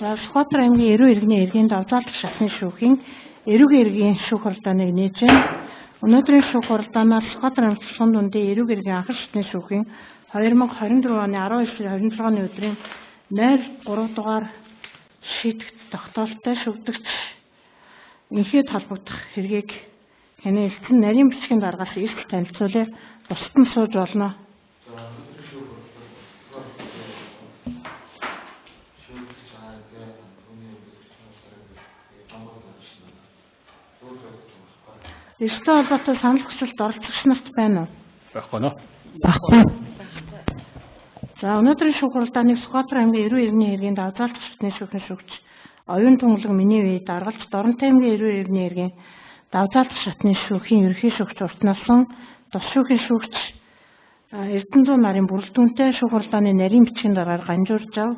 За Сүхбаатар аймгийн Эрүү иргэний иргэн давзаалдах шатны шүүхийн Эрүүг иргэний шүүх хуралдааныг нээж байна. Өнөөдрийн шүүх хуралдаанаар Сүхбаатар аймгийн Цусан дундын Эрүүг иргэний анхан шатны шүүхийн 2024 оны 19-26 өдрийн 03 дугаар шийдэгт тогтоолттой шүгдэгч инхээд холбогдох хэргийг таны элчин нарийн бичгийн даргаас эрт танилцуулъя. Бусад нь сууж болно. Эртний холбоотой санал хүсэлт оролцогч нарт байна уу? Байхгүй нөө. Баггүй. За өнөөдрийн шүүх хуралдааныг Сүхбаатар аймгийн Эрүү иргэний иргэн давзаалдах шатны шүүхийн шүүгч оюун тунгалаг миний үе даргалж Доронтой аймгийн Эрүү иргэний иргэн давзаалдах шатны шүүхийн ерөнхий шүүгч уртнасан тус шүүхийн шүүгч Эрдэнэзүү нарын бүрэлдэхүүнтэй шүүх хуралдааны нарийн бичгийн дараагаар Ганжуурж ав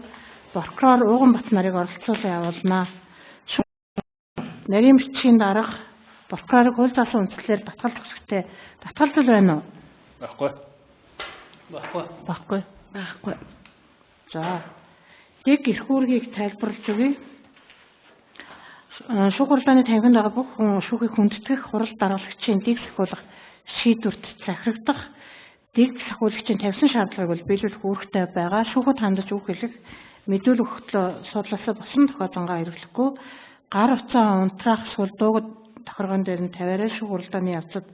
прокурор Ууган Бат нарыг оролцуулан явуулнаа. Нарийн бичгийн дарга прокурорыг хууль заасан үндслээр татгалзах хэрэгтэй. Татгалзал байна уу? Байхгүй. Баггүй. За. Дэг эрх үүргийг тайлбарлаж өгье. Шүүх хуралдааны танхимд байгаа бүх хүн шүүхийг хүндэтгэх хурал даргалагчийн дэг сахиулах шийдвэрт захирагдах дэг сахиулагчийн тавьсан шаардлагыг биелүүлэх үүрэгтэй байгаа. Шүүхэд хандаж үг хэлэх, мэдүүлэх өгтлөө судлаасаа босон тохиолдолгоо хэрэглэхгүй гар утсаа унтраах эсвэл дуугад тохиргон дээр нь тавиараа шүүх хуралдааны явцад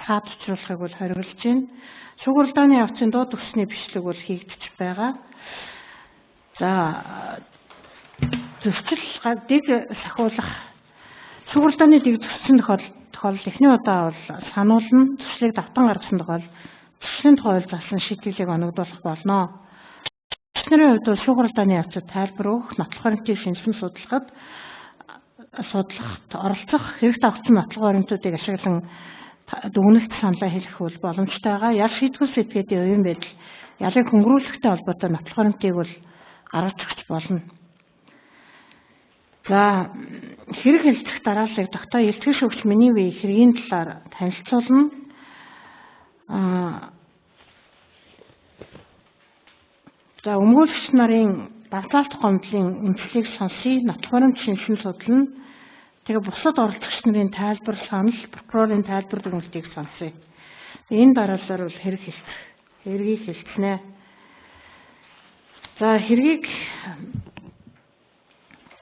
саад учруулахыг бол хориглож байна. Шүүх хуралдааны явцын дуу төгсний бичлэг бол хийгдэж байгаа. За зөвчл дэг сахиулах шүүх хуралдааны дэг зөвсөн тохиолдол эхний удаа бол сануулна. Төслийг давтан гаргасан тохиолдолд төслийн тухай заасан шийдвэрлэлийг оногдуулах болно. Нарын хувьд бол шүүх хуралдааны явцад тайлбар өгөх, нотлох баримтыг шинжилэн судлахад оролцох, хэрэгт авсан нотлох баримтуудыг ашиглан дүгнэлт саналаа хэлэх бол боломжтой байгаа. Ял шийдвэрлэл этгээдийн үеийн байдал ялыг хөнгөрүүлэхтэй холбоотой нотлох баримтыг бол гаргаж өгч болно. За хэрэг хэлцэх дарааллыг тогтоо илтгэл шүүгч миний үе хэргийн талаар танилцуулна. За өмгөөлөгч нарын давтаалт гомдлын үндэслэлийг сонсъё, нотлох баримт шинжилэн судлана. Тэгээ бусад оролцогч нарын тайлбар, санал, прокурорын тайлбар дүгнэлтийг сонсъё. Энэ дараалал бол хэргийг хэлцэнэ. За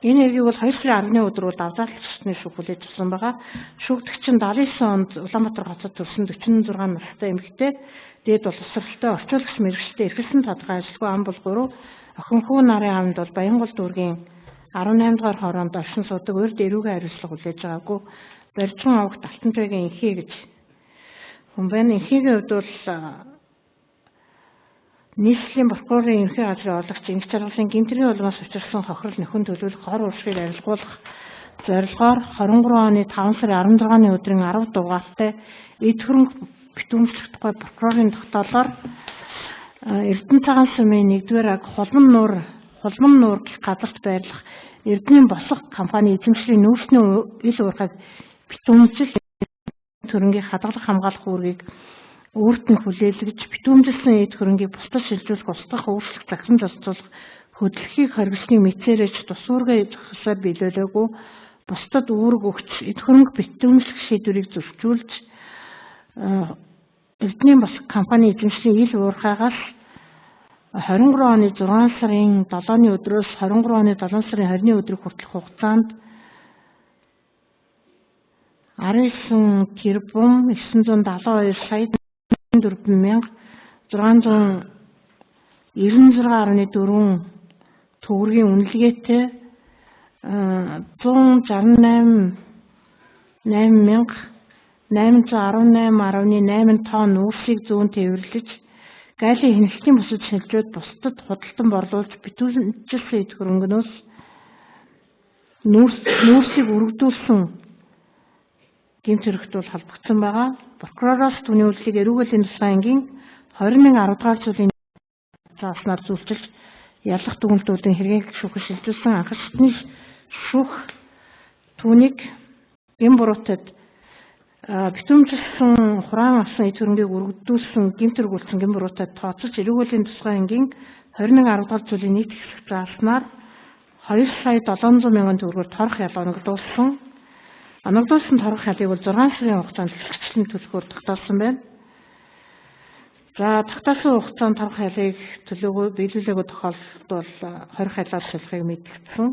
энэ хэргийг бол 2 сарын 10-ны өдөр бол давтаалт шатны шүүх хүлээж авсан байгаа. Шүүгдэгч нь 79 онд Улаанбаатар хотод төрсэн 46 настай эмэгтэй. Дээд боловсролтой орчуулагч мэргэжилтэд эрхэлсэн тодорхой ажилгүй ам бол 3 охин хүү нарын амд бол Баянгол дүүргийн 18 дугаар хороонд оршин суудаг урьд эрүүгийн хариуцлага хүлээж байгаагүй барьцхан авагт Алтанбайгийн инхий гэж хүн байна. Инхийгийн хувьд бол нийслэлийн прокурорын ерөнхий газрын орлогч Инх Жаргалын гэмтэргийн улмаас учирсан хохирол нөхөн төлөвлөх хор уршигыг арилгуулах зорилгоор 23 оны 5 сарын 16-ны өдрийн 10 дугаартай эд хөрөнгө битүүмжлэхдэггүй прокурорын тогтоолоор Эрдэнэ цагаан сүмийн 1-р аг Хулман нуур гэх газарт байрлах Эрдэнийн босго компани эзэмшлийн нүүрсний ил уурхайг битүүмжил хөрөнгийн хадгалах хамгаалах үүргийг өөрт нь хүлээлгэж битүүмжилсэн эд хөрөнгийг бусдад шилжүүлэх, устгах, өөрчлөх, захин зохицуулах хөдөлгөөнийг хоригдсныг мэдсээрэж тус үүргээ зохисоор биелүүлээгүй бусдад үүрэг өгч эд хөрөнгө битүүмжлэх шийдвэрийг зөвшөөрүүлж Эрдэнийн босго компани эзэмшлийн ил уурхайгаас 23 оны 6 сарын 7-ны өдрөөс 23 оны 7 сарын 20-ны өдрийг хүртэлх хугацаанд 19 тэрбум 972 сая 4,696.4 төгрөгийн үнэлгээтэй 168,818.8 тонн нүүрсийг зүүн тээвэрлэж гайлын хяналтын бусад шилжүүд бусдад худалдан борлуулж битүүмжилсэн эд хөрөнгнөөс нүүрсийг өргөдүүлсэн гэмт хэрэгт бол холбогдсон байгаа. Прокуророос түүний үйлдэлийг эрүүгийн тусгай ангийн 20-10 дугаар зүйлийн зааснаар зөвчилж ялах дүгнэлтүүдийн хэргийг шүүхэд шилжүүлсэн анхан шатны шүүх түүнийг гэм буруутад битүүмжилсэн хураан авсан эд хөрөнгийг өргөдүүлсэн гэмт хэрэгүүлсэн гэм буруутад тооцож эрүүгийн тусгай ангийн 21-10 дугаар зүйлийн нийт хэсэг зааснаар 2,700,000 төгрөгөөр торох ял оногдуулсан. Оногдуулсан торох ялыг бол 6 сарын хугацаанд хэвлэгчлэн төлөхөөр тогтоосон байна. За тогтоосон хугацаанд торох ялыг төлөөгөө биелүүлээгүй тохиолдолд бол 20 ялаар шалгахыг мэдгдсэн.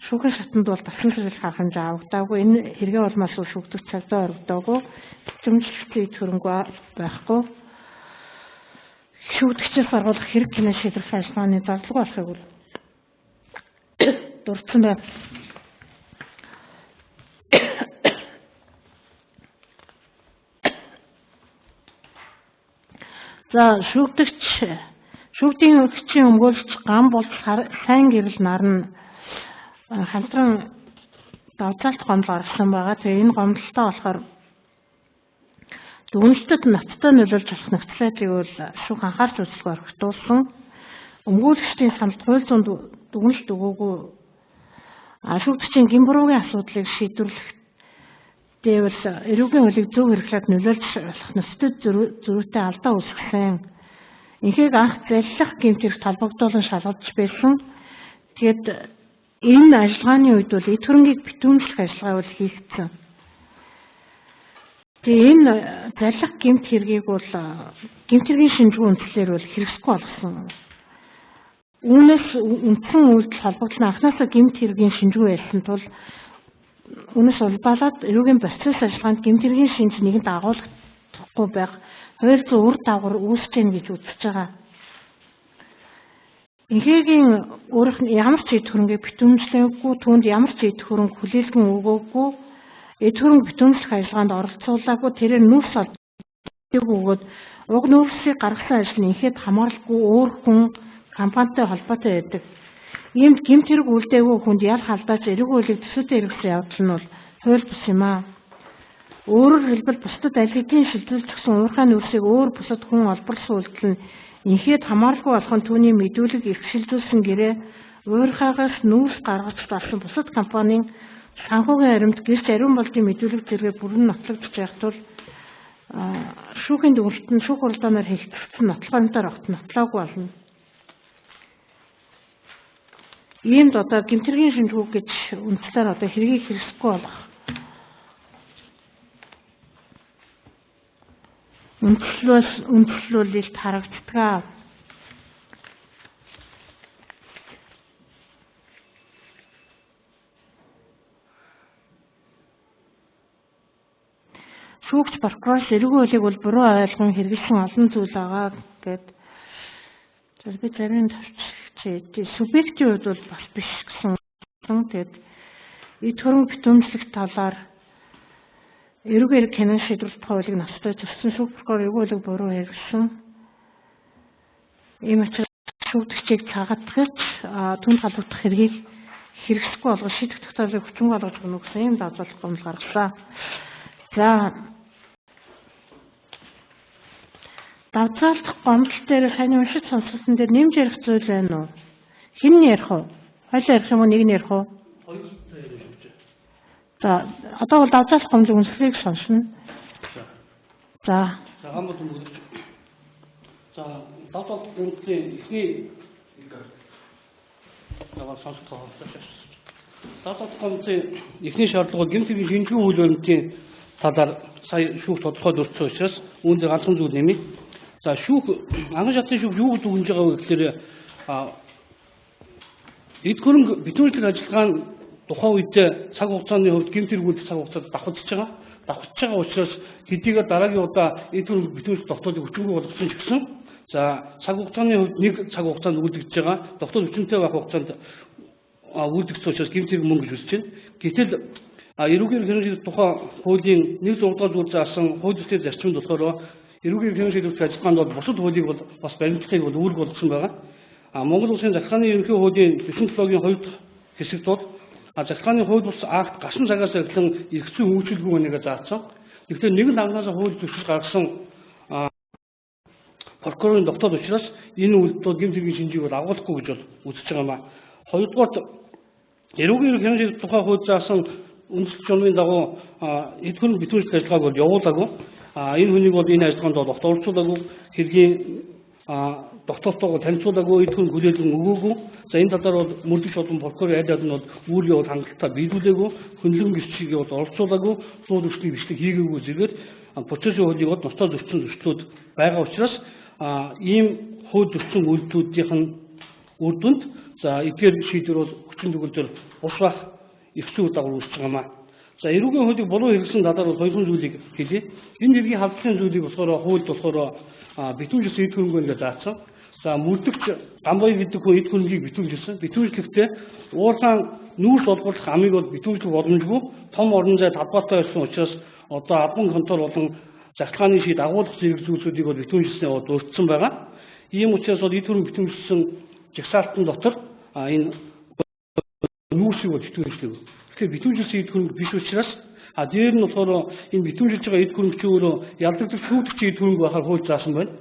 Шүүхийн шатанд бол давсан сэргийлэх арга хэмжээ авагдаагүй. Энэ хэрэгээ улмаас шүүгдэх цагдаа орогдоогүй. Зэмжлэлтийн хөрөнгө байхгүй. Шүүгдэгчээс гаргуулах хэрэг хэмээн шийдвэрлэх ажиллагааны зардалгүй болохыг бол дурдсан байна. За шүүгдийн өгчийн өмгөөлөгч гам бол сайн гэрэл нарна хамтран давталт гомдол гаргасан байгаа. Тэгээ энэ гомдолтой болохоор дүгнэлтэд ноцтой нөлөөлж болох нөхцөлийг бол шүүх анхаарч үзэлгүй орхитуулсан. Өмгөөлөгчдийн саналд хууль зүйн дүгнэлт өгөөгүй шүүгдэгчийн гэмбуруугийн асуудлыг шийдвэрлэх дэвэл эрүүгийн хуулийг зөв хэрэглээд нөлөөлж болох нөхцөл зөрүүтэй алдаа үүсгэсэн. Инхийг анх заллах гэмт хэрэг толбогдуулан шалгаж байсан. Тэгэд энэ ажиллагааны үед бол эд хөрөнгийг битүүмжлэх ажиллагаа бол хийгдсэн. Тэгээ энэ заллах гэмт хэргийг бол гэмт хэргийн шинжгүй үндслээр бол хэрэгсэхгүй болсон. Үүнээс үндсэн үйлдэл холбогдлон анхнаасаа гэмт хэргийн шинжгүй байсан тул үүнээс улбалаад эрүүгийн процесс ажиллагаанд гэмт хэргийн шинж нэгэнд агуулгахгүй байх хууль зүйн үр дагавар үүсэж гэнэ гэж үзэж байгаа. Инхээгийн өөрөх нь ямар ч эд хөрөнгийг битүүмжлээгүй, түүнд ямар ч эд хөрөнгө хүлээлгэн өгөөгүй, эд хөрөнгө битүүмжлэх ажиллагаанд оролцуулаагүй, тэрээр нүүрс өгөөд уг нүүрсийг гаргасан ажил нь инхээд хамааралгүй өөр хүн компанитай холбоотой байдаг. Иймд гэмт хэрэг үлдээгүй хүнд ял халдааж эрүүг хуулийг төсөөтэй хэрэгсэн явдал нь бол хууль бус юм аа. Өөрөөр хэлбэл бусдад аль хэдийн шилжүүлчихсэн уурхай нүүрсийг өөр бусад хүн олборлсон үйлдэл нь инхээд хамааралгүй болох нь түүний мэдүүлэг их шилжүүлсэн гэрээ уурхайгаас нүүрс гаргаж болсон бусад компанийн санхүүгийн аримт гэрч ариун болдын мэдүүлэг зэрэг бүрэн нотлогдож байх тул шүүхийн дүгнэлт нь шүүх хурлаанаар хэлцсэн нотлогоомтоор огт нотлоогүй болно. Иймд одоо гэмт хэргийн шинжгүй гэж үндслээр одоо хэргийг хэрэгсэхгүй болох үндслүүлэлт харагддаг. Шүүгч прокурор эрүүгийн хуулийг бол буруу ойлгон хэрэглэсэн олон зүйл байгаа гэд би зарим субъектийн хувьд бол бас биш гэсэн. Тэгээд эд хөрөнгө битүүмжлэх талаар эрүүгийн хэрэг хянан шийдвэрлэх хуулийг ноцтой зөвсөн шүүх прокурор эрүүгийн хуулийг буруу хэрэглэсэн. Ийм учраас шүүгдэгчийг цагаатгаж түн халдварт хэргийг хэрэгсэхгүй болгож шийдэх тогтоолыг хүчин болгож өгнө гэсэн ийм давталт гомдол гаргасан. За давталт гомдол дээр сайн уншиж сонссон дээр нэмж ярих зүйл байна уу? Хэн нь ярих вэ? Хойлоо ярих юм уу? Нэг нь ярих уу? За одоо бол давталт гомдлын үнслийг сонсно. За хамт үзэж. За давталт гомдлын эхний сонсох. Давталт гомдлын эхний шаардлага гэмт хэргийн шинжгүй үйл баримтын талаар сая шүүх тодорхой дурдсан учраас үүнд ганцхан зүйл нэмье. За шүүх анхан шатны шүүх юу гэж үгнэж байгаа вэ гэхээр эд хөрөнгө битүүрлэх ажиллагаа нь тухайн үед цаг хугацааны хувьд гэмт хэргүүд цаг хугацаанд давхцаж байгаа учраас хэдийгээр дараагийн удаа эд хөрөнгө битүүрлэх тогтоолыг хүчингүй болгосон ч гэсэн за цаг хугацааны хувьд нэг цаг хугацаанд үлдэгдэж байгаа тогтоол хүчинтэй байх хугацаанд үлдэгдсэн учраас гэмт хэрэг мөн гэж үзэж байна. Гэтэл эрүүгийн хэрэг тухайн хуулийн 1.6 дугаар зүйл заасан хууль төслийн зарчимд болохоор эрүүгийн хэрэг шийдвэрлэх ажиллагаанд бол бусад хуулийг бол бас баримтлахыг бол үүрэг болгосон байгаа. Монгол Улсын захиргааны ерөнхий хуулийн 97-гийн 2 дахь хэсэгт бол захиргааны хууль бус акт гашуун цагаас эхлэн эрх зүйн үйлчилгүй нэгэ заасан. Тэгэхээр нэгэн дангаасаа хууль зөвшөөрөл гаргасан прокурорын тогтоол учраас энэ үйлдэл гэмт хэргийн шинжийг бол агуулахгүй гэж бол үзэж байгаа юм а. Хоёрдугаар эрүүгийн хэрэг тухай хууль заасан үндэслэл журмын дагуу эд хөрөнгө битүүрлэх ажиллагааг бол явуулаагүй. Энэ хүнийг бол энэ ажиллагаанд бол огт оролцуулаагүй хэргийн тогтоолтойгоо танилцуулаагүй, эд хөрөнгө хүлээлгэн өгөөгүй. За энэ талаар бол мөрдөгч болон прокурорын айдаад нь бол үүргээ бол хангалттай биелүүлээгүй, хөндлөн гисчийг бол оролцуулаагүй, зуул өчний бичлэг хийгээгүй зэрэг процессын хуулийг бол ноцтой зөрчил зөрчлүүд байгаа учраас ийм хууль зөрчил үйлдэлүүдийнх нь үр дүнд за эдгээр шийдвэр бол хүчин төгөлдөр бус бах эрхлүү дагавар үүсэж байгаамаа. За эрүүгийн хуулийг буруу хэрэглэсэн талаар бол хоёрхан зүйлийг хэлье. Энэ хэргийн халдлагын зүйлийг болохоор хуульд болохоор битүүжсэн эд хөрөнгө гэж заасан. За мөрдөгч Гамбай гэдэг хүн эд хөрөнгийг битүүжсэн. Битүүжлэхдээ уурхаан нүүрс олборлох амыг бол битүүжлэх боломжгүй. Том орон зай талбайтай байсан учраас одоо албан контрол болон захиргааны шийд агуулгах зэрэг зүйлсүүдийг бол битүүжсэнээ бол өөрчлөсөн байгаа. Ийм учраас бол эд хөрөнгө битүүжсэн жагсаалтан дотор энэ нүүрсийг бол битүүжлэв. Тэгэхээр битүүжилсэн эд хөрөнгө биш учраас дээр нь болохоор энэ битүүжилж байгаа эд хөрөнгө чи өөрөө ялдагдах шүүгдэгчийн эд хөрөнгө байхаар хууль заасан байна.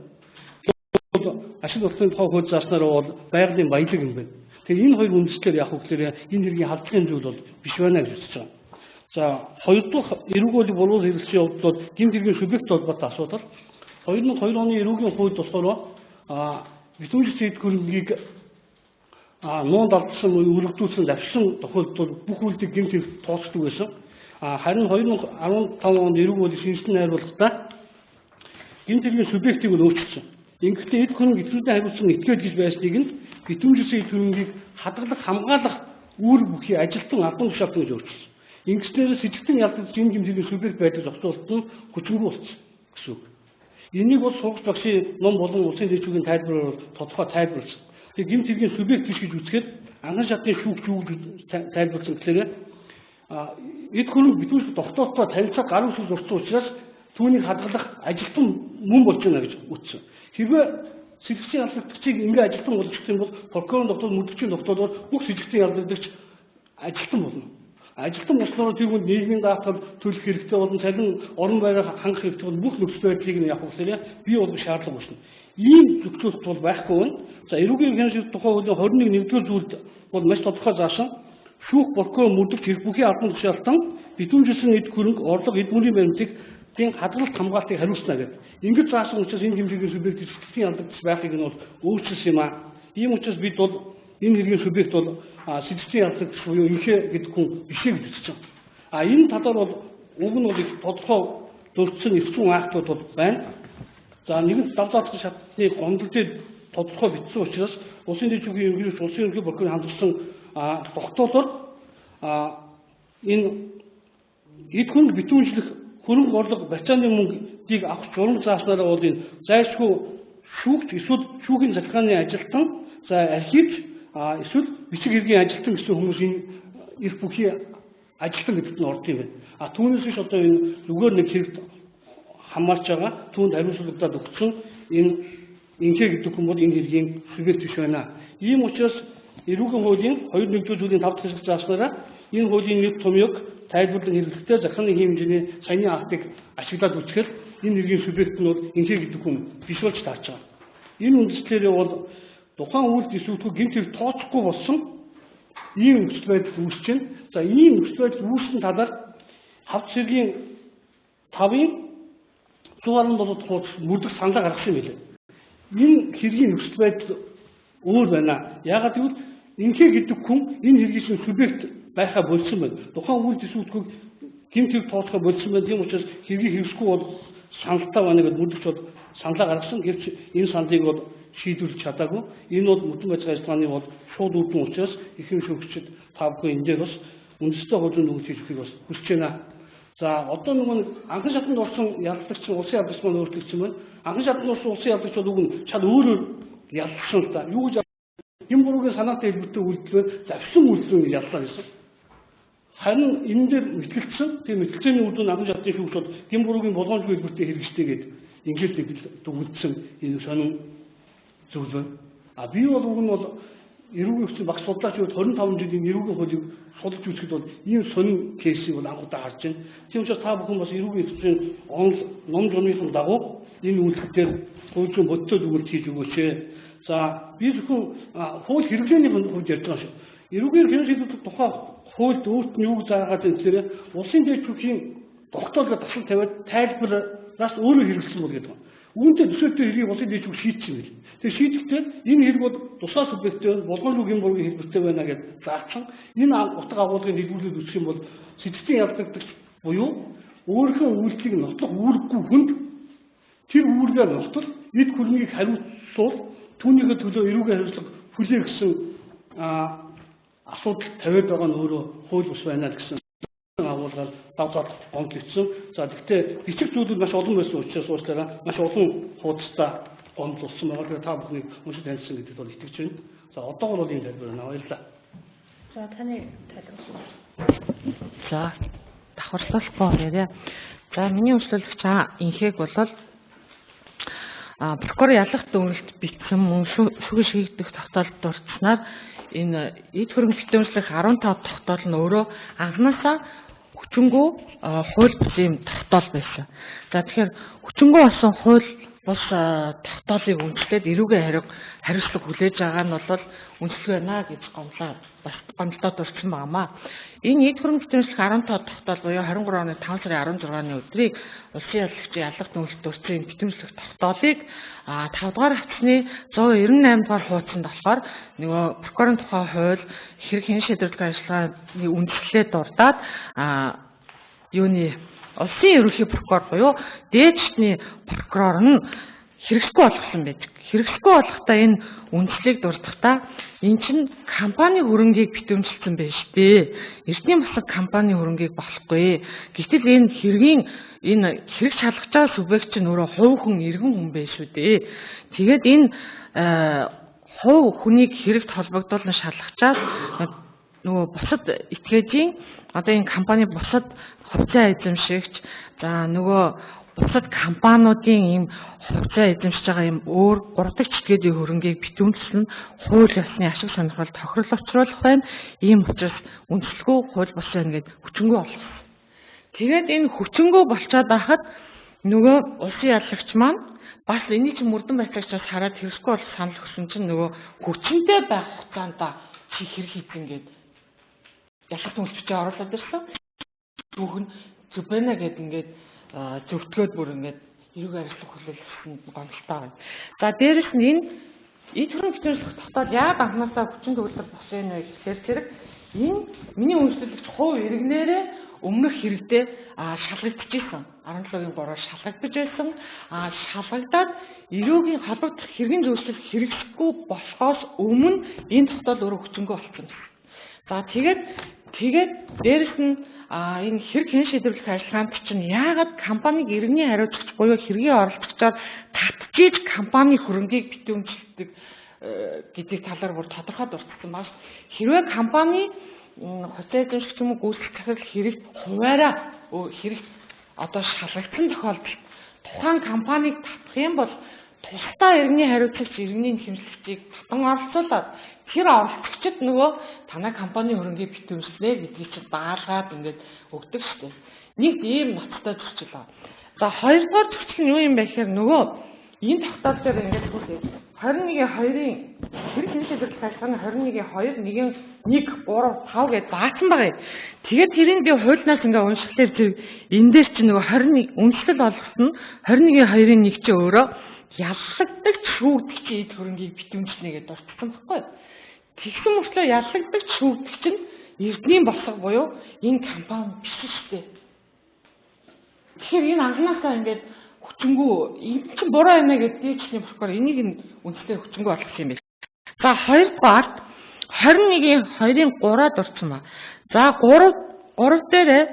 Ашиг орлогын тухай хууль зааснараа бол байгалийн баялаг юм байна. Тэгэхээр энэ хоёр үндэслэлээр яг хөглөөр энэ хэргийн халдлагын зүйл бол биш байна гэж хэлж байгаа. За хоёр дахь эрүүг хуулийг буруу хэрэглэсэн явдлууд бол гэмт хэргийн субъект холбоотой асуудал. 2002 оны эрүүгийн хуульд болохоор битүүжилсэн эд хөрөнгийг нуунд алдсан өргөдүүлсэн завшсан тохиолдолд бүх үйлдэл гэмт хэрэг тооцдог байсан. Харин 2015 онд эрүүг хуулийн шинжилгээ найруулгахдаа гэмт хэргийн субъектыг өөрчилсөн. Ингэхдээ эд хөрөнгө идэвхтэй хариуцсан этгээд гэж байсныг нь битүүжилсэн эд хөрөнгийг хадгалах, хамгаалах үүрэг бүхий ажилтан албан тушаалтан гэж өөрчилсөн. Ингэснээр сэжигтэн ялдагч энэ гэмт хэргийн субъект байдаг зохицуулалт нь хүчингүй болсон гэсэн үг. Энийг бол сургууль багшийн ном болон улсын дэвшүүгийн тайлбараар тодорхой тайлбарласан. Тэгээ гэмт хэргийн субъект биш гэж үзэхэд анхан шатны шүүгч юу гэж тайлбарласан гэхээр эд хөрөнгө битүүжлэх тогтоолтоо танилцах гар үсэг зурсан учраас түүнийг хадгалах ажилтан мөн болж байна гэж үзсэн. Хэрвээ сэжигтэн ялдагдагчийг ингээ ажилтан болгох юм бол прокурорын тогтоол мөрдөгчийн тогтоолоор бүх сэжигтэн ялдагдагч ажилтан болно. Ажилтан болсноор тэр хүнд нийгмийн даатгал төлөх хэрэгтэй болон цалин орон байраа хангах хэрэгтэй бол бүх нөхцөл байдлыг нь явах гэхээр бий болох шаардлага болно. Ийм зөвчлөлт бол байхгүй байна. За эрүүгийн хяналтын тухай хуулийн 21-р зүйлд бол маш тодорхой заасан шүүх прокурор мөрдөгч хэрэг бүхий албан тушаалтан битүүжилсэн эд хөрөнгө орлого эд мөрийн баримтын хадгалалт хамгаалтыг хариуцна гэдэг. Ингэж заасан учраас энэ гэмтэргийн субъект сэжигтэн ялдагдаж байхыг нь бол өөрчилсөн юм аа. Ийм учраас бид бол энэ хэргийн субъект бол сэжигтэн ялдагдаж буюу инхээ гэдэг хүн бишээ гэж үзэж байна. Энэ талаар бол уг нь бол их тодорхой дурдсан эрчим актууд бол байна. За нэгэн давлаатгах шатны гомдолтой тодорхой бичсэн учраас улсын дэвшүүгийн ерөнхийлөгч улсын ерөнхий прокурорын хандсан тогтоолоор энэ эд хөрөнгө битүүжлэх хөрөнгө орлого барьцааны мөнгийг авах журам зааснараа бол энэ зайлшгүй шүүгч эсвэл шүүхийн захиргааны ажилтан за архивч эсвэл бичиг хэргийн ажилтан гэсэн хүмүүс энэ эрх бүхий ажилтан гэдэгт нь орд юм байна. Түүнээс биш одоо энэ зүгээр нэг хэрэгт хамаарч байгаа түүнд хариуцлагадаад өгсөн энэ инхээ гэдэг хүн бол энэ хэргийн субъект биш байна. Ийм учраас эрүүгийн хуулийн 21-р зүйлийн 5 дахь хэсэг зааснараа энэ хуулийн нэг томьёог тайлбарлан хэрэглэхдээ захиргааны хэмжээний саяны актыг ашиглаад үзэхэд энэ хэргийн субъект нь бол инхээ гэдэг хүн биш болж таарч байгаа. Энэ үндэслэлээр бол тухайн үйлдэл эсвэлгүй гэмт хэрэг тооцохгүй болсон ийм нөхцөл байдал үүсэж байна. За ийм нөхцөл байдал үүссэн талаар хавц хэргийн 5-ын 117 хуудас мөрдөх саналаа гаргасан юм билээ. Энэ хэргийн нөхцөл байдал өөр байна. Яагаад гэвэл инхээ гэдэг хүн энэ хэргийн субъект байхаа болсон байна. Тухайн үйлдэл эсвэлгүй гэмт хэрэг тооцохоо болсон байна. Тийм учраас хэргийг хэрэгсэхгүй бол саналтай байна гэдэг мөрдөгч бол саналаа гаргасан. Гэвч энэ саналыг бол шийдвэрлэж чадаагүй. Энэ бол мөрдөн байцааны ажиллагааны бол шууд үр дүн учраас ихэнх шүүгчид та бүхэн энэ дээр бас үндэсний хуулийн дүгнэлт хийж өгөхийг бас хүсэж байна. За одоо нэг анхан шатанд орсон ялдагч улсын ялдагч маань өөрчлөгдсөн байна. Анхан шатанд орсон улсын ялдагч бол үгүй чад өөрөөр ялдсан л да. Юу гэж юм буруугийн санаатай хэлбэртэй үйлдэл завшсан үйлдэл гэж яллаа гэсэн. Харин энэ дээр мэтгэлцсэн тийм мэтгэлцээний үр дүн анхан шатны шүүгч бол юм буруугийн болгоомжгүй хэлбэртэй хэрэгжтэй гэдэг ингээд дүгнэлтсэн энэ сонин зүйл байна. Би бол уг нь бол эрүүгийн хүчний багш судлаач үед 25 жилийн эрүүгийн хуулийг судалж үзэхэд бол ийм сонин кейсийг бол анхудаа харж байна. Тийм учраас та бүхэн бас эрүүгийн хүчний ном журмын дагуу энэ үйлдэлээр хуулийн бодтой дүгнэлт хийж өгөөч. За би зөвхөн хууль хэрэглээний хувьд ярьж байгаа шүү. Эрүүгийн хяналтын тухай хуульд өөрт нь юу заагаад байна гэхээр улсын дэвшүүхийн тогтоолгоо дасгал тавиад тайлбараас өөрөө хэрэглэсэн бол гэдэг. Үүнтэй төсөөлтөй хэргийг улсын дэжгүй шийдсэн юм. Тэгээ шийдэхдээ энэ хэрэг бол тусгай субъекттэй болгоомжгүй гэмбургийн хэлбэртэй байна гэж заасан. Энэ утга агуулгыг хэлбэрлээд үзэх юм бол сэтгцийн ялдагдагч буюу өөрийнхөө үйлчлэгийг нотлох үүрэггүй хүнд тэр үүргээ нотол эд хөрөнгийг хариуцуул түүнийхээ төлөө эрүүгийн хариуцлага хүлээх гэсэн асуудал тавиад байгаа нь өөрөө хууль бус байна гэсэн агуулгаар давтаад гомдлогдсон. За гэхдээ бичиг зүйлүүд маш олон байсан учраас уучлаарай маш олон хуудастай гомдлуулсан байгаа. Тэгэхээр та бүхнийг уншиж танилцсан гэдэгт бол итгэж байна. За одоо бол энэ тайлбар байна. Баярлалаа. За таны тайлбар. За давхарлахгүй яриа. За миний үйлчлүүлэгч инхэг болол прокурор ялах дүгнэлт бичсэн мөн шүүх шийдэх тогтоолд дурдсанаар энэ эд хөрөнгө битүүрслэх 15 тогтоол нь өөрөө анхнаасаа хүчингү хууль бүсийн тогтоол байсан. За тэгэхээр хүчингү болсон хууль бус тогтоолыг үндэслээд эрүүгийн хариуцлага хүлээж байгаа нь бол үндэслэг байна гэж гомдлоо дурдсан байнамаа. Энэ эд хөрөнгө битүүрслэх 15 тогтоол буюу 23 оны 5 сарын 16-ны өдрийг улсын ялагчийн ялах дүгнэлт дурдсан битүүрслэх тогтоолыг 5 дугаар хавцны 198 дугаар хуудсанд болохоор нөгөө прокурорын тухай хууль хэрэг хэн шийдвэрлэх ажиллагааны үндэслэлээ дурдаад юуны улсын ерөнхий прокурор буюу дээд шатны прокурор нь хэрэгсгүй болгосон байдаг. Хэрэгсгүй болохдаа энэ үндслийг дурдахдаа эн чинь компани хөрөнгийг битүүмжилсэн байж тээ. Эртний бусад компани хөрөнгийг болохгүй. Гэтэл энэ хэргийн энэ хэрэг шалгаж байгаа субъект чинь өөрөө хувь хүн иргэн хүн байх шүү дээ. Тэгээд энэ хувь хүнийг хэрэгт холбогдуулан шалгачаад нөгөө бусад этгээжийн одоо энэ компани бусад хувьцаа эзэмшигч за нөгөө бусад компаниудын ийм хувьцаа эзэмшиж байгаа ийм өөр 3 дахь чиглэлийн хөрөнгийг битүүмжилсэн хууль ёсны ашиг сонирхол тохирол учруулах байна. Ийм учраас үндэслэгүй хууль бус байна гэд хүчингү болгосон. Тэгээд энэ хүчингү болчоод байхад нөгөө улсын ялагч маань бас энийг чи мөрдөн байцаагчаас хараад хэрэгсгүй бол санал өгсөн чинь нөгөө хүчинтэй байх хугацаанд чи хэрэг хийх гээд ялах төлөвчөд оруулаад ирсэн. Түүхэн зүг байна гэд ингээд зөвтгөөд бүр ингээд эрүүгийн хариуцлага хүлээлгэсэн гомдолтой байна. За дээрэс нь энэ эд хөрөнгө битүүрслэх тогтоол яг анхнаасаа хүчин төгөлдөр бос байна вэ гэхээр зэрэг энэ миний үйлчлүүлэгч хувь иргэнээрээ өмнөх хэрэгтэй шалгагдчихсан. 17-гийн 3-аар шалгагдаж байсан. Шалгагдаад эрүүгийн холбогдох хэргийн зөвшөлт хэрэгсэхгүй болохоос өмнө энэ тогтоол өөрөө хүчингү болсон. За тэгээд дээрэс нь энэ хэрэг хэн шийдвэрлэх ажиллагаанд чинь яагаад компаниг иргэний хариуцлагч буюу хэргийн оролцогчоор татчихж компани хөрөнгийг битүүмжилдэг гэдэг талаар бүр тодорхой дурдсан байна. Хэрвээ компани хувьцаа эзэмшигч юм уу гүйцэтгэх захирал хэрэг хуваараа хэрэг одоо шалгагдсан тохиолдолд тухайн компаниг татах юм бол тусдаа иргэний хариуцлагч иргэний хэмжлэгчийг татан оролцуулаад тэр оролцогчд нөгөө танай компани хөрөнгийг битүүмжлээ гэдгийг чинь даалгаад ингээд өгдөг шүү дээ. Нэг ийм ноцтой зөрчил байна. За хоёрдугаар зөрчил нь юу юм бэ гэхээр нөгөө энэ тогтоол дээр ингээд хөргөө 21-2-ын хэрэг хэн шийдвэрлэх ажиллагааны 21-2, 1, 3, 5 гэж заасан байгаа. Тэгээд тэрийг би хуулиас ингээд уншихлаар тэр энэ дээр чинь нөгөө 21 үндэслэл болгосон 21-2-ын 1 чинь өөрөө яллагдагч шүүгдэгчийн эд хөрөнгийг битүүмжлэнэ гэж дурдсан байхгүй юу? Тэгсэн мөртлөө яллагдагч шүүгдэгч нь эрдэнийн босго буюу энэ компани биш шүү дээ. Тэгэхээр энэ анхнаасаа ингээд хүчингү энэ чинь буруу байна гэдэг дээдчний прокурор энийг нь үндэслэл хүчингү болгох юм байна. За хоёрдугаар 21-2-ын 3-аар дурдсан ба. За 3 дээрээ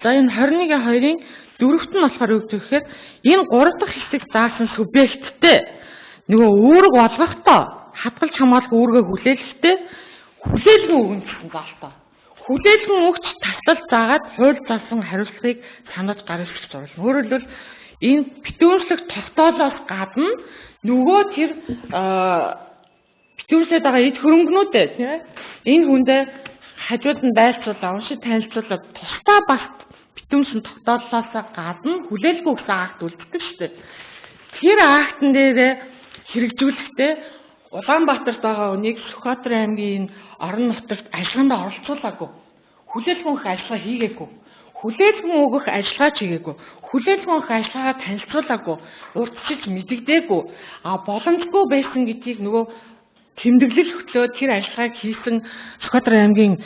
за энэ 21-2-ын 4-т нь болохоор юу гэхээр энэ 3 дахь хэсэг заасан субъекттэй нөгөө үүрэг болгохдоо хадгалж хамгаалах үүргээ хүлээлгэхдээ хүлээлгэн өгнө гэсэн заалтаа. Хүлээлгэн өгч тасдал заагаад хууль заасан хариуцлагыг санаж гаргаж зориулна. Өөрөөр хэлбэл энэ битүүрслэх тогтоолоос гадна нөгөө тэр битүүрслээд байгаа эд хөрөнгнүүдээ тийм ээ энэ хүндээ хажууд нь байлцуулаад уншиж танилцуулаад тусдаа бас битүүрсэн тогтоолоос гадна хүлээлгүй гэсэн акт үлддэг шүү дээ. Тэр актн дээр хэрэгжүүлэхдээ Улаанбаатарт байгаа үнийг Сүхбаатар аймгийн орон нутагт ажиллагаанд оролцуулаагүй. Хүлээлгэн өгөх ажиллагаа хийгээгүй. хүлээлгэн өгөх ажиллагаа чигээгүй. Хүлээлгэн өгөх ажиллагаа танилцуулаагүй. Урдчилж мэдэгдээгүй. Боломжгүй байсан гэдгийг нөгөө тэмдэглэл хөтлөө тэр ажиллагааг хийсэн Сүхбаатар аймгийн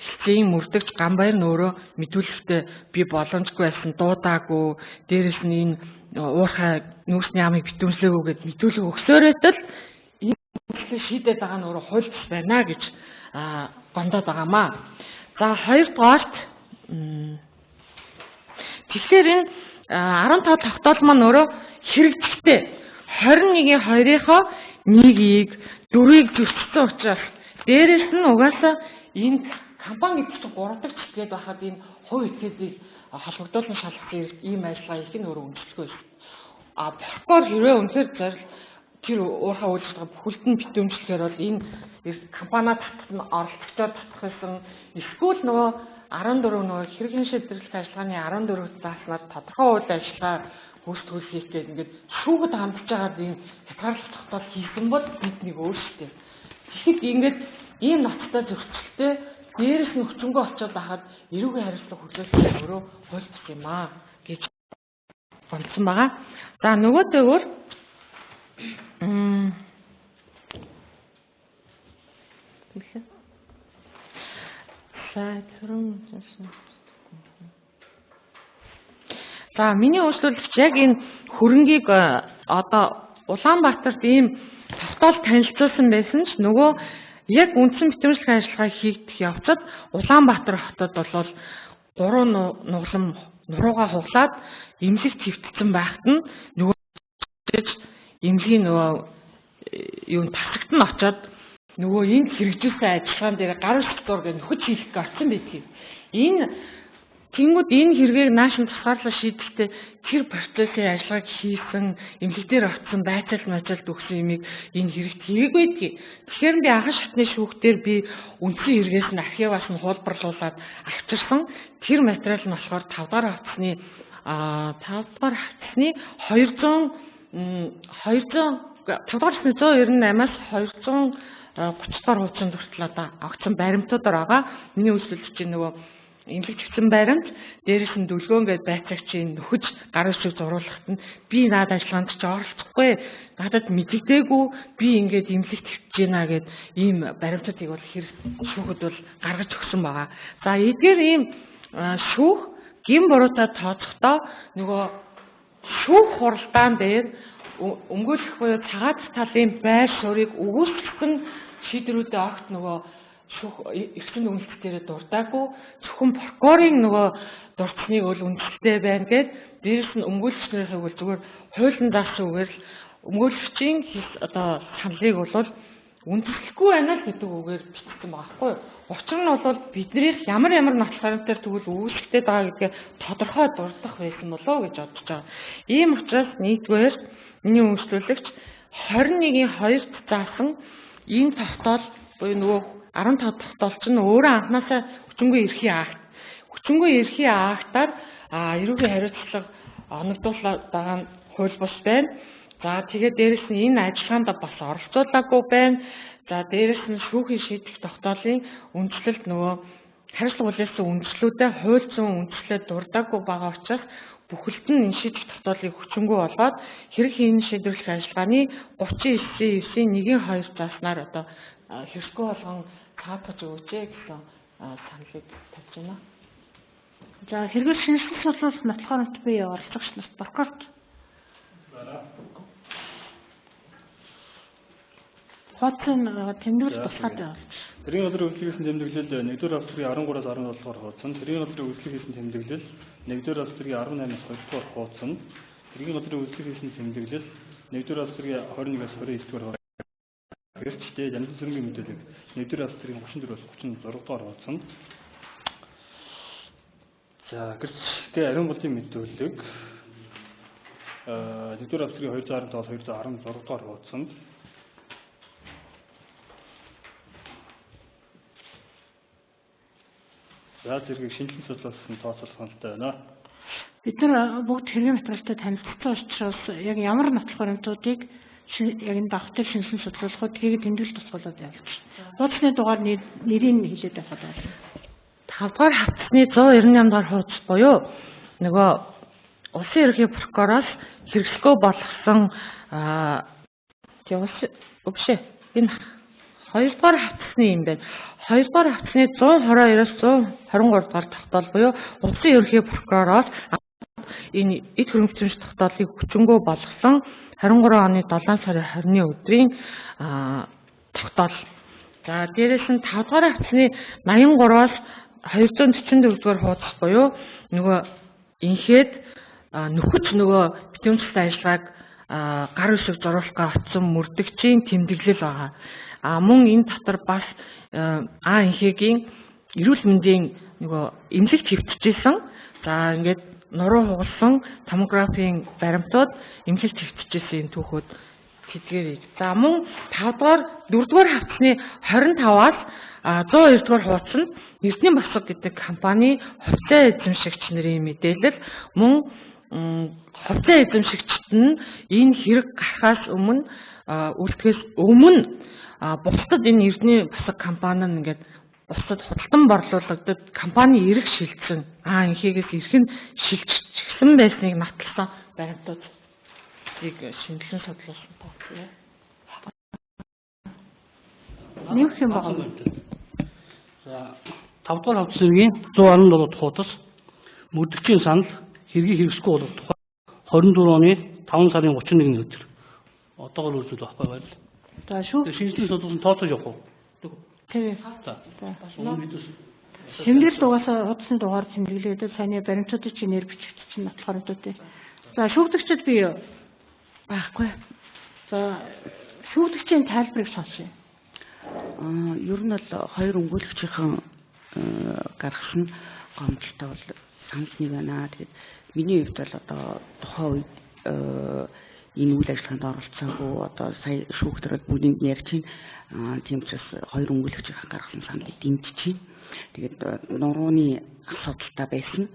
Хилцээний мөрдөгч Ганбаяр нөөрөө мэдүүлэхдээ би боломжгүй байсан дуудаагүй. Дээрээс нь энэ уурхай нүүрсний ямыг битүүмслээгүү гэд мэдүүлэг өгсөөрөөтөл энэ шийдээд байгаа нь өөрөө хуульч байна гэж гондоод байгаамаа. За хоёрдугаарт тэгэхээр энэ 15 тогтоол маань өөрөө хэрэгжихтэй 21-2-ийнхоо 1-ийг 4-ийг зөрчсөн учраас дээрээс нь угаасаа энэ компани гэдэг чинь 3 дахь чиглэлд байхад энэ хувь этгээдийг холбогдуулсан шалгасан ийм ажиллагаа их нь өөрөө үнэлэхгүй байсан. Прокурор хэрвээ үнэхээр тэр уурхай үйлчлэгээ бүхэлд нь битүүмжлэхээр бол энэ компаниа татах нь оролцогчдод татах байсан. Эсвэл нөгөө 14 нөгөө хэрэглэн шийдвэрлэх ажиллагааны 14 зааснаар тодорхой үйл ажиллагаа гүйцэтгэх хийх гэдэг ингээд шүүхэд хандж байгаад энэ хязгаарлалт тогтоол хийсэн бол бид нэг өөрсдөө. Тэгэхэд ингээд ийм ноцтой зөрчилтэй дээрээс нь хүчингөө очиод байхад эрүүгийн хариуцлага хүлээлгэх өөрөө хуульч юм аа гэж гонцсон байгаа. За нөгөө дээгүүр За миний өөрчлөлт яг энэ хөрөнгийг одоо Улаанбаатарт ийм тогтоол танилцуулсан байсан ч нөгөө яг үндсэн битүүмжлэх ажиллагаа хийгдэх явцад Улаанбаатар хотод бол 3 нуглам нуруугаа хуглаад эмнэлэг твэгдсэн байхад нь нөгөө эмнэлгийн нөгөө юу тасагт нь очоод нөгөө энд хэрэгжүүлсэн ажиллагаан дээр гар утгаар гэж нөхөж хийх гэсэн байдгийг. Энэ тэнгууд энэ хэрэгийг наашин тусгаарлаа шийдэхдээ тэр процессын ажиллагааг хийсэн эмнэлэг дээр очсон байцаалт өгсөн юмыг энэ хэрэгт хийгээг байдгийг. Тэгэхээр би анхан шатны шүүхтэр би үндсэн хэрэгээс нь архиваас нь хуулбарлуулад авчирсан. Тэр материал нь болохоор 5 дахь хавцсны 198-аас 230 дахь хуудсанд хүртэл одоо авсан баримтуудаар байгаа. Миний үйлчлүүлж чинь нөгөө эмнэлэг твэгдсэн баримт, дээрээс нь дүлгөөн гээд байцаагчийн нөхөж гар үсэг зуруулахад нь би наад ажиллагаанд ч оролцохгүй, надад мэдэгдээгүй, би ингээд эмнэлэг твэгдэж байна гэд ийм баримтуудыг бол шүүхэд бол гаргаж өгсөн байгаа. За эдгээр ийм шүүх гин буруутай тооцохдоо нөгөө шүүх хуралдаан дээр өмгөөлөх буюу цагаат талын байр суурийг өгүүлсэн шийдвэрүүдээ огт нөгөө шүүх эрхэм үнэлт дээр дурдаагүй зөвхөн прокурорын нөгөө дурдсныг бол үнэлттэй байна гэд дээрээс нь өмгөөлөгчнийхээ бол зүгээр хуулийн даасан үгээр л өмгөөлөгчийн одоо саналыг бол үнэлэхгүй байна л гэдэг үгээр бичсэн байгаа байхгүй юу. Учир нь бол биднийх ямар нотол харамтаар тэгвэл үүсгэдэг байгаа гэдгээ тодорхой дурдах байсан болоо гэж бодож байгаа. Ийм учраас нэгдүгээр миний үйлчлүүлэгч 21-2-т заасан энэ тогтоол буюу нөгөө 15 тогтоол чинь өөрөө анханасаа хүчингүй эрхийн акт. Хүчингүй эрхийн актаар эрүүгийн хариуцлага оногдуулаад байгаа нь хууль бус байна. За тэгээд дээрэс нь энэ ажиллагаанд бас оролцуулаагүй байна. За дээрэс нь шүүхийн шийдэх тогтоолын үндслэлд нөгөө хариуцлага хүлээсэн үндслүүдэд хууль зүйн үндслэлд дурдаагүй байгаа учраас бүхэлд нь энэ шийдэх тогтоолыг хүчингүй болгоод хэрэг хийн шийдвэрлэх ажиллагааны 39-9-1-2 зааснаар одоо хэрэггүй болгон таатгаж өгөөч гэсэн саналыг тавьж байна. За хэрэгэл шинжилгээ сурлуулалт нотлохоор би оролцогч нарт прокурорт хуудсан тэмдэглэл тусгаад байна. Тэрийн газрын үйлчлэг хийсэн тэмдэглэл 1-р австрийн 13-аас 17 дугаар хуудсан. Тэрийн газрын үйлчлэг хийсэн тэмдэглэл 1-р австрийн 18-аас 20 дугаар хуудсан. Тэрийн газрын үйлчлэг хийсэн тэмдэглэл 1-р австрийн 21-аас 29 дугаар гэрчтэй янз бүрийн мэдээлэл 1-р австрийн 34-аас 36 дугаар хуудсан. За гэрчтэй ариун болын мэдүүлэг 1-р австрийн 215-аас 216 дугаар хуудсан. За зэрэг шинжилгээ судлуулсан тооцоолгонтой байна. Бид нар бүгд хэргийн материалтай танилцсан учраас яг ямар нотлох баримтуудыг яг энэ давхтар шинжилгээ судлуулахад тгийг тэмдэглэл тусгуулаад явуулж. Хуудасны дугаар нэрийг хэлээд байхад байна. 5 дугаар хавцсны 198 дугаар хуудас буюу нөгөө улсын ерөнхий прокуророос хэрэгсэлгүй болгосон Өвшөө энэ 2 дугаар хавцсны юм байна. 2 дугаар хавцсны 122-оос 123 дугаар тогтоол буюу улсын ерөнхий прокуророос энэ эд хөрөнгөцөмж тогтоолыг хүчингү болгосон 23 оны 7 сарын 20-ны өдрийн тогтоол. За дээрээс нь 5 дугаар хавцсны 83-аас 244 дугаар хуудас буюу нөгөө инхэд нөхөж нөгөө битүүмжлэлт ажиллагааг гар үсэг зурулахгаа очсон мөрдөгчийн тэмдэглэл байгаа. Мөн энэ дотор бас инхэгийн эрүүл мэндийн нөгөө эмнэлэгт хэвтчихсэн. За ингээд нуруу хугалсан томографийн баримтууд эмнэлэгт хэвтчихсэн энэ түүхүүд хэдгээр. За мөн 5 дугаар 4 дугаар хавцсны 25-аас 102 дугаар хуудсанд Эрдэнэ Босго гэдэг компани хувьцаа эзэмшигч нарын мэдээлэл мөн хувьцаа эзэмшигчд нь энэ хэрэг гарахаас өмнө үлдэхээс өмнө бусдад энэ Эрдэнэ Босго компани нь ингээд бусдад худалдан борлуулагдад компани эрэг шилжсэн инхээс эрхэн шилжчихсэн байсныг натлсан баримтуудыг шинжилэн судлуулсан тоо. Нэмэх юм байна. За 5 дугаар хавцсны 117 дахь хуудас мөрдөгчийн санал хэргийг хэрэгсэхгүй болох тухай 24 оны 5 сарын 31-ний өдөр. Одоогор үзүүл байхгүй байна. За шүү. Шинжилгээ судалсан тооцоож явах уу? Тэгээ. За. Тэмдэглэл дугаасаа хуудасны дугаар тэмдэглэгээд саяны баримтуудыг чи нэр бичигч чинь нотлохоор өгдөө. За шүүгдэгчд би байхгүй. За шүүгдэгчийн тайлбарыг сонсъё. Ер нь бол хоёр өмгөөлөгчийн гаргасан гомдолтой бол санал нэг байна. Тэгээд миний хувьд бол одоо тухайн үед энэ үйл ажиллагаанд оролцоогүй одоо сая шүүгтэрэг бүгдийг ярьж байна. Тийм учраас хоёр өмгөөлөгчийн гаргасан саналыг дэмжиж байна. Тэгээд нурууны асуудалтай байсан.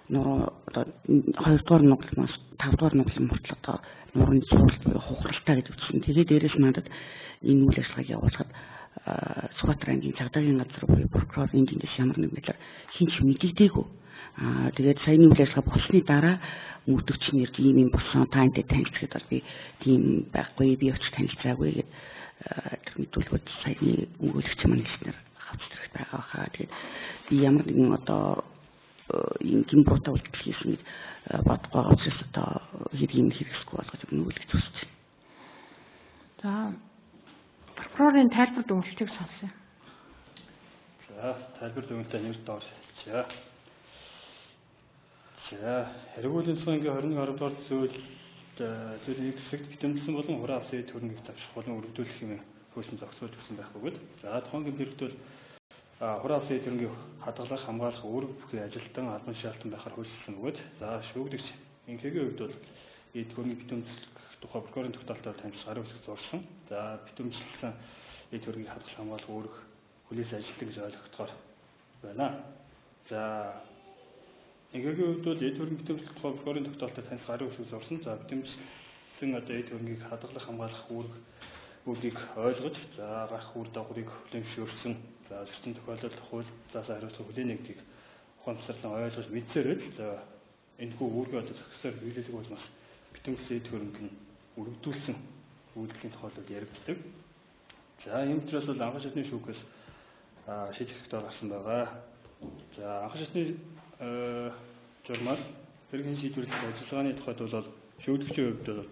Нуруу одоо 2 дугаар нугламаас 5 дугаар нуглам хүртэл одоо нурууны цуглал буюу хухралтай гэдэг чинь. Тэгээд дээрээс надад энэ үйл ажиллагааг явуулахад Сүхбаатар аймгийн цагдаагийн газар буюу прокурорын эндээс ямар нэг байдлаар хинч мэдэгдээгүй. Тэгээд саяны үйл ажиллагаа болсны дараа мөрдөгч нь ирж ийм болсон таантай танилцгээд бол би тийм байхгүй би очиж танилцаагүй гэдэг тэр мэдүүлгүүд саяны өмгөөлөгч маань хэлснээр хавцдаг байгаа хаа. Тэгээд би ямар нэгэн одоо ийм гимбуртаа үйлдэл хийсэн гэж бодгоо учраас одоо хэрийг хэрэгсэхгүй болгож өгнө гэж хүсэж байна. За прокурорын тайлбар дүгнэлтийг сонсъё. За тайлбар дүгнэлтээ нэр доор хэлчихье. За эргүүлэн цэгийн 21 дугаар зүйл зүйлийг хэсэгт битэмсэн болон хураа авсан төрөнгийг тавьчих болон өргөдүүлэх юм хөөсөн зохицуулж өгсөн байх бөгөөд за тухайн гэмтэрэгдэл хураа авсан төрөнгийг хадгалах хамгаалах үүрэг бүхий ажилтан албан шаалтан байхаар хөлссөн бөгөөд за шүүгдэгч ингээгийн хувьд бол энэ төрөнгийг битэмслэх тухай прокурорын тогтоолтоор танилцах хариу үйлчлэг зурсан. За битэмжлэлсэн энэ төрөнгийг хадгалах хамгаалах үүрэг хүлээс ажилтдаг гэж ойлгогдохоор байна. За ингээгийн хувьд бол энэ төрөнгийн битэмжлэх тухай прокурорын тогтоолтоор танилцах хариу үйлчлэг зурсан. За битэмжлэлсэн одоо энэ төрөнгийг хадгалах хамгаалах үүргийг ойлгож за гарах үр дагаврыг хүлээмжшөөрсөн. За зөрчил тохиолдолд хуулиас хариуцлага хүлээнэ гэдгийг ухаанчлан ойлгож мэдсээр л энэ хүү үүргээ одоо зохисоор биелүүлэх бол маш битэмжлэлээ төрөнг нь өргөдүүлсэн үйлдэлийн тохиолдолд яригддаг. За ийм учраас бол анхан шатны шүүхээс шийдвэрлэлт гаргасан байгаа. За анхан шатны журмаар хэргийн шийдвэрлэх ажиллагааны тухайд бол шүүгдэгчийн хувьд бол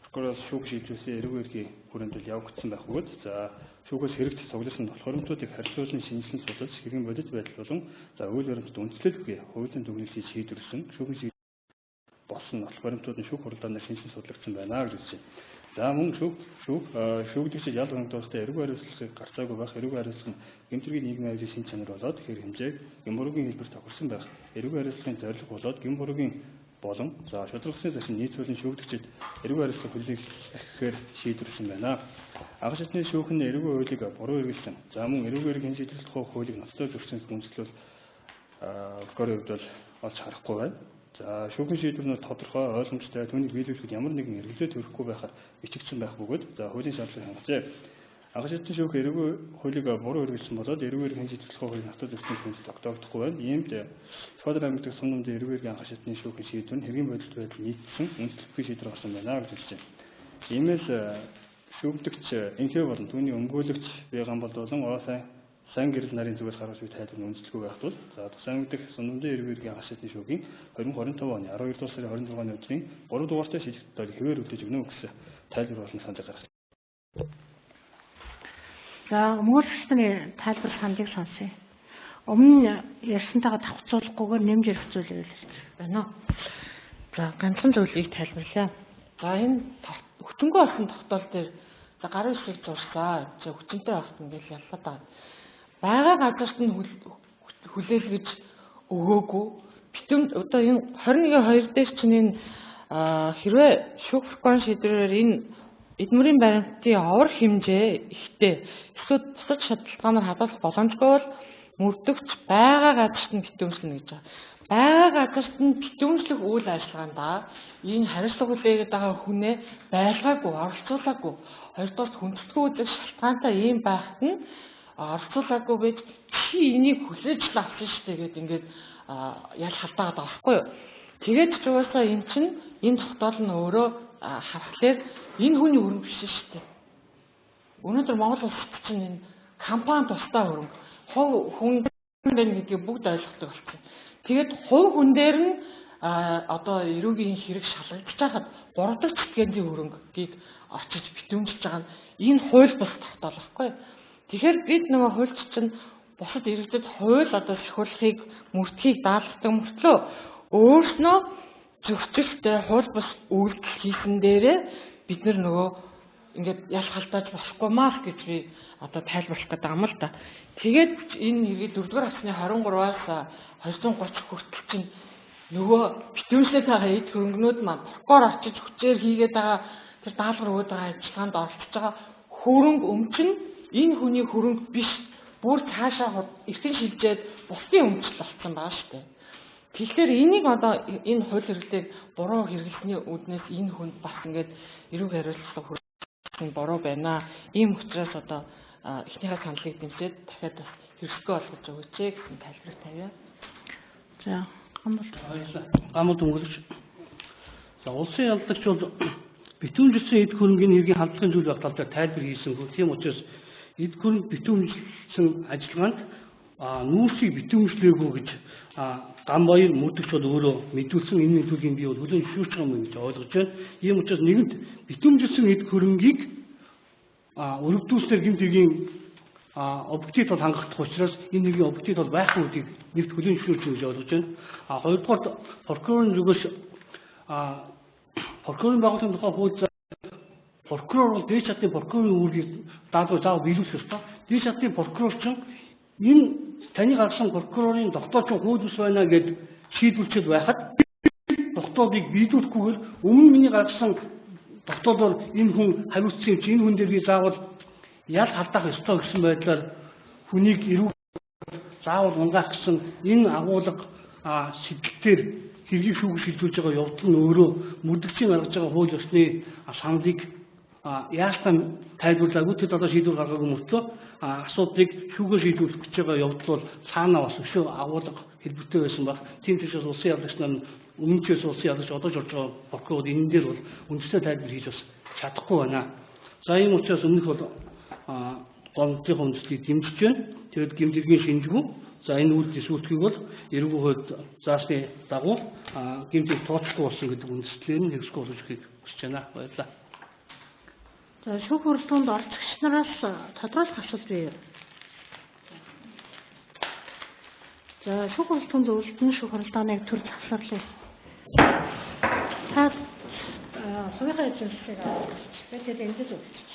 прокуророос шүүх шийдвэрлсэн эрүүл эрхийн хүрээнд явагдсан байх бөгөөд за шүүхээс хэрэгт цугласан тохиромжуудыг харьцуулан шинжилэн судалж хэргийн бодит байдал болон за үйл баримтад үндэслэл бүхий хуулийн дүгнэлтийг шийдвэрлсэн шүүхийн болсон нотол баримтууд нь шүүх хурлаанаар шинжилэн судлагдсан байна гэж хэлсэн. За мөн шүүгдэгчид ял хангалттай эрүүл хариуцлагыг гарцаагүй байх эрүүл хариуцлага нь гэмтэргийн нийгмийн аюулын шин чанар болоод хэр хэмжээг гэмбургийн хэлбэр тохирсон байх эрүүл хариуцлагын зорилго болоод гэмбургийн болон за шударгасны зашин нийцүүлэн шүүгдэгчид эрүүл хариуцлага хүлээх гэхээр шийдвэрлсэн байна. Анхан шатны шүүх нь эрүүл хуулийг буруу хэрэглэсэн. За мөн эрүүл эрхийн шийдвэрлэх хуулийг ноцтой зөрчсөн гүнзгэл прокурорын хувьд бол олж харахгүй байна. За шүүхийн шийдвэрнүүд тодорхой ойлгомжтой түүнийг биелүүлэхэд ямар нэгэн эргэлзээ төрөхгүй байхаар бичигдсэн байх бөгөөд за хуулийн шаардлага хангажээ. Анх шатны шүүх эрүүгийн хуулийг буруу хэрэгжүүлсэн болоод эрүүгээр хэн шийдвэрлэх хуулийг нотод өгсөн хүнд тогтоогдохгүй байна. Иймд Сүхбаатар аймагт сум нэмдийн эрүүгийн анх шатны шүүхийн шийдвэр нь хэргийн бодолд байдал нийцсэн үндэслэхгүй шийдвэр гарсан байна гэж хэлж байна. Иймээс шүүгдэгч энхээ болон түүний өмгөөлөгч байган болон сайн гэрэл нарын зүгээс гаргаж буй тайлбар нь үндэслэхгүй байх тул Тус аймаг дахь сум нэмдийн эрүүгийн анх шатны шүүхийн 2025 оны 12 дугаар сарын 26-ны өдрийн 3 дугаартай шийдвэрт хэвээр үлдээж өгнө гэсэн тайлбар болон санал гаргасан. За өмгөөлөгчдийн тайлбар саналыг сонсъё. Өмнө ярьсантайгаа давхцуулахгүйгээр нэмж ярих зүйл хэлж байна уу? За ганцхан зүйлийг тайлбарлая. За энэ хүчингү болсон тогтоол дээр гарын үсгийг зурсаа. За хүчинтэй байхт ингээл ялгаад байгаа. Бага газарт нь хүлээлгэж өгөөгүй. Битүүм одоо энэ 21-2 дээр чинь энэ хэрвээ шүүх прокурор шийдвэрээр энэ эдмүрийн баримтын овор хэмжээ ихтэй эсвэл бусад шалтгаанаар хадгалах боломжгүй бол мөрдөгч байгаа газарт нь битүүмслэнэ гэж байна. Байгаа газарт нь битүүмслэх үйл ажиллагаанд энэ хариуцлага хүлээгээд байгаа хүнээ байлгаагүй, оролцуулаагүй, хоёрдугаар хүндэтгүү үзэх шалтгаантай ийм байхад нь оролцуулаагүй гэж чи энийг хүлээж авсан шүү дээ гэдэг ингээд ял халтаагаад байгаа байхгүй юу? Тэгээд ч угаасаа эн чинь энэ тогтоол нь өөрөө харахаар энэ хүний хөрөнгө биш шүү дээ. Өнөөдөр Монгол улсад чинь энэ компани тусдаа хөрөнгө, хувь хүн байна гэдгийг бүгд ойлгохдаг болсон. Тэгээд хувь хүн дээр нь одоо эрүүгийн хэрэг шалгагдаж хахад буруудаг чиглэлийн хөрөнгөгийг очиж битүүмжилж байгаа нь энэ хууль бус тогтоол байхгүй. Тэгэхээр бид нөгөө хуульч чинь бусад иргэдэд хууль одоо сахиулахыг мөрдөхийг даалгдаг мөртлөө өөрснөө зөрчилтэй хууль бус үйлдэл хийсэн дээрээ бид нөгөө ингээд ял халдааж болохгүй маа гэж би одоо тайлбарлах гэдэг юм л да. Тэгээд энэ иргэд 4-р хасны 23-аас 230 хүртэл чинь нөгөө битүүмслээд байгаа эд хөрөнгнүүд маань прокурор очиж хүчээр хийгээд байгаа тэр даалгавар өгöd байгаа ажиллагаанд оролцож байгаа хөрөнгө өмчин энэ хүний хөрөнгө биш бүр цаашаа эртэн шилжээд бусдын өмчл болсон байгаа шүү дээ. Тэгэхээр энийг одоо энэ хууль хэрэглээг буруу хэрэглэсний үүднээс энэ хүнд бас ингээд эрүүг хариуцлага хүргэх буруу байна. Ийм учраас одоо эхнийхээ саналыг дэмжиж дахиад бас хэрэгсгүй болгож өгөөч гэсэн тайлбар тавья. За гамбал өмгөөлөгч. За улсын яллагч бол битүүмжилсэн эд хөрөнгийн хэргийн халдлагын зүйл байх тал дээр тайлбар хийсэн. Тийм учраас эд хөрөнгө битүүмжилсэн ажиллагаанд нүүрсийг битүүмжлээгүй гэж Гамбаяр мөдөгч бол өөрөө мэдүүлсэн энэ зүйлийг би бол хүлээн зөвшөөрч байгаа юм гэж ойлгож байна. Ийм учраас нэгэнт битүүмжилсэн эд хөрөнгийг өрөвдүүлснээр гэмтгийн объектив бол хангагдах учраас энэ нэг объектив бол байхгүй гэдгийг нэгт хүлээн зөвшөөрч гэж ойлгож байна. Хоёрдугаар прокурорын зүгээс прокурорын байгууллагын тухай хууль прокурор бол дээд шатны прокурорын үүргийг даалгавар заавал биелүүлэх ёстой. Дээд шатны прокурор ч энэ таны гаргасан прокурорын тогтоолчийн хууль ус байна гэж шийдвэрлчихэд байхад тогтоолыг биелүүлэхгүйгээр өмнө миний гаргасан тогтоолоор энэ хүн хариуцсан чинь энэ хүн дээр би заавал ял халдаах ёстой гэсэн байдлаар хүнийг эрүүг заавал унгаах гэсэн энэ агуулга сэтгэлээр хэргийг шүүгэж шийдвэрлэж байгаа явдал нь өөрөө мөрдөгчийн гаргаж байгаа хууль ёсны саналыг яалтан тайлбарлаагүй тэд одоо шийдвэр гаргаагүй мөртлөө асуудлыг шүүгээр шийдвэрлэх гэж байгаа явдал бол цаанаа бас өшөө агуулга хэлбэртэй байсан баг. Тийм учраас улсын яллагч нар өмнөдөөс улсын яллагч одоо журж байгаа прокурор энэ дээр бол үндэсний тайлбар хийж бас чадахгүй байна. За ийм учраас өмнөх бол гомдлын үндэслэлийг дэмжиж байна. Тэгээд гэмтэргийн шинжгүй за энэ үйлдэл сүүлтгийг бол эрүүгийн хувьд заасны дагуу гэмтийг тооцохгүй болсон гэдэг үндэслэлээр нь хэрэгсгүй болгож өгөхийг хүсэж байна. Баярлалаа. За шүүх хуралдаанд орцогч нараас тодруулах асуулт бий. За шүүх хуралдаанд үлдэн шүүх хуралдааныг төр завсарлаа. Та хувийнхаа эзэмшлийг авах. Тэгээд эндээс өгч.